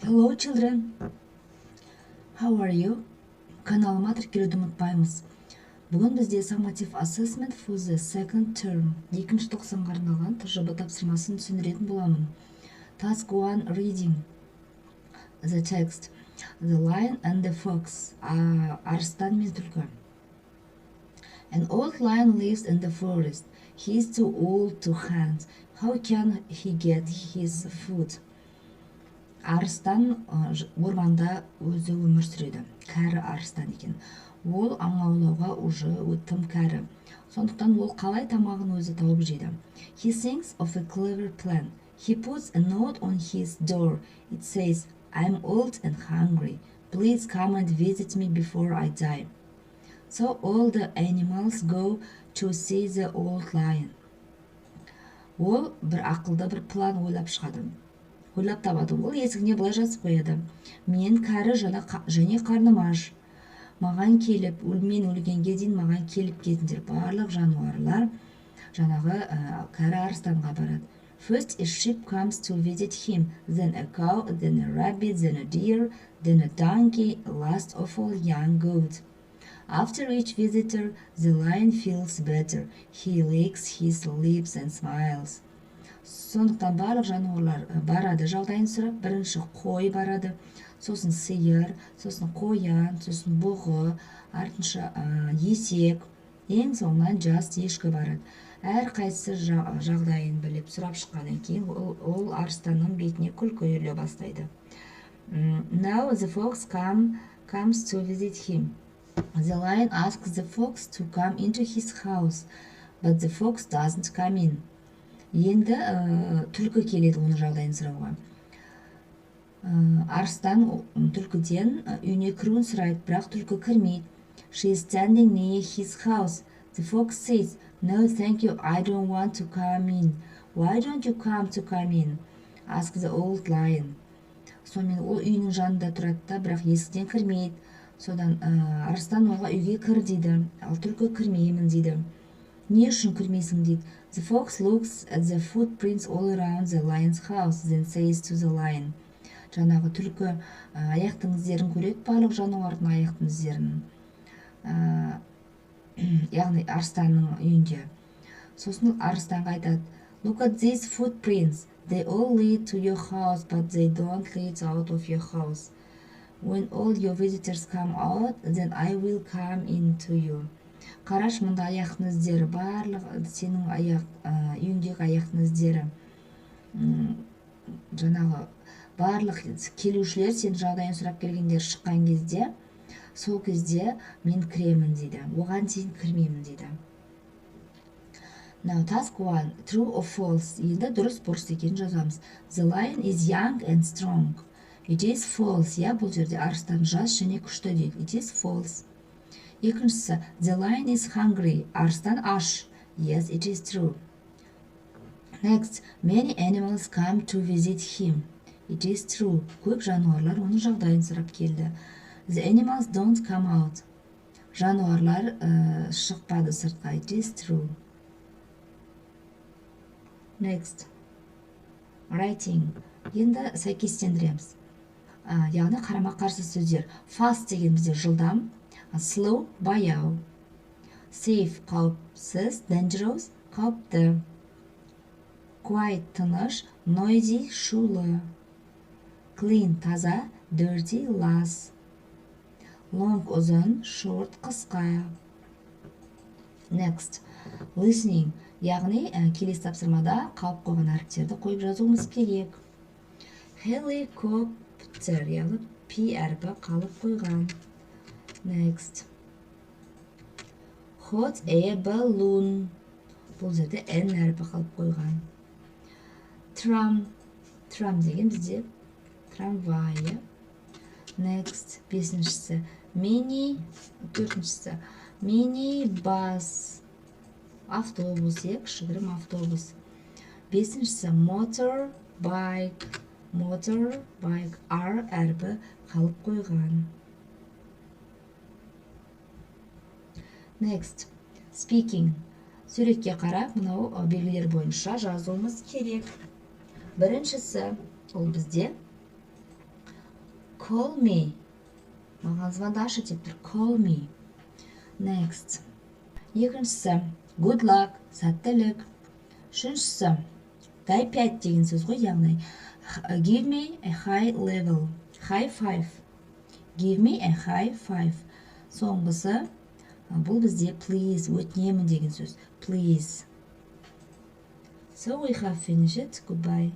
Hello children, how are you? Каналыма тіркелуді ұмытпаймыз. Бүгін бізде summative assessment for the second term. Екінші тоқсанға арналған тжб тапсырмасын түсіндіретін боламын. Task 1 reading the text. The lion and the fox. Арыстан мен түлкі. An old lion lives in the forest. He is too old to hunt. How can he get his food? Арыстан орманда өзі өмір сүреді. Кәрі арыстан екен. Ол аң аулауға уже тым кәрі. Сондықтан ол қалай тамағын өзі тауып жейді. He thinks of a clever plan. He puts a note on his door. It says, I'm old and hungry. Please come and visit me before I die. So all the animals go to see the old lion. Ол бір ақылды бір план ойлап шығады. Ойлап табады. Ол есігіне былай жазып қояды. Мен кәрі және қарным аш. Маған келіп, мен өлгенге дейін маған келіп кетіңдер. Барлық жануарлар жаңағы кәрі арыстанға барады. First a sheep comes to visit him, then a cow, then a rabbit, then a deer, then a donkey, last of all young goat. After each visitor, the lion feels better. He licks his lips and smiles. Сондықтан барлық жануарлар барады, жағдайын сұрап. Бірінші қой барады, сосын сиыр, сосын қоян, сосын бұғы, артынша есек, ең соңынан жас ешкі барады. Әр қайсы жағдайын біліп сұрап шыққаннан кейін ол арыстанның бетіне күлкі үйіріле бастайды. Now the fox comes to visit him. The lion asks the fox to come into his house, but the fox doesn't come in. Енді түлкі келеді оны жағдайын сұрауға. Арыстан түлкіден үйіне кіруін сұрайды, бірақ түлкі кірмейді. She is standing near his house. The fox says, No, thank you, I don't want to come in. Why don't you come in? Ask the old lion. Сонымен ол үйінің жанында тұрады да, бірақ есіктен кірмейді. Содан арыстан оған үйге кір дейді, ал түлкі кірмеймін дейді. Не үшін кірмейсің дейді. The fox looks at the footprints all around the lion's house, then says to the lion. Жаңағы түлкі аяқтың іздерін көреді, барлық жануардың аяқтың іздерін. Яғни арыстанның үйінде. Сосын арыстанға айтады, Look at these footprints. They all lead to your house, but they don't lead out of your house. When all your visitors come out, then I will come into you. Қараш, мұнда аяқтың іздері, барлық сенің үйіндегі аяқтың іздері. Жаңағы барлық келушілер сен жағдайын сұрап келгендер шыққан кезде, сол кезде мен кіремін дейді. Оған дейін кірмеймін дейді. Now task 1, true or false. Енді дұрыс бұрыс екенін жазамыз. The lion is young and strong. It is false. Бұл жерде арыстан жас және күшті дейді. It is false. Екіншісі, the lion is hungry. Арыстан аш. Yes, it is true. Next, many animals come to visit him. It is true. Көп жануарлар оның жағдайын сұрап келді. The animals don't come out. Жануарлар шықпады сыртқа. It is true. Next, writing. Енді сәйкестендіреміз. Яғни қарама-қарсы сөздер. Fast деген бізде жылдам. Slow, баяу. Safe, қауіпсіз. Dangerous, қауіпті. Quiet, тыныш. Noisy, шулы. Clean, таза. Dirty, лас. Long, ұзын. Short, қысқа. Next, listening. Яғни келесі тапсырмада қалып қойған әріптерді қойып жазуымыз керек. Helicopter, яғни P әрпі қалып қойған. Next. Hot air balloon. Бұл жерде N әрпі қалып қойған. Tram деген бізде трамвайы. Next. Бесіншісі. Төртіншісі. Minibus. Автобус, кішігірім автобус. Бесіншісі. Motorbike. R әрпі қалып қойған. Next, speaking. Суретке қарап, мынау белгілер бойынша жазуымыз керек. Біріншісі, ол бізде call me. Маған звондашы деп тұр. Call me. Next. Екіншісі, good luck, сәттілік. Үшіншісі, дай 5 деген сөз ғой, яғни give me a high level, high five. Give me a high five. Соңғысы, бұл бізде please, өтінемін деген сөз. Please. So we have finished. Goodbye.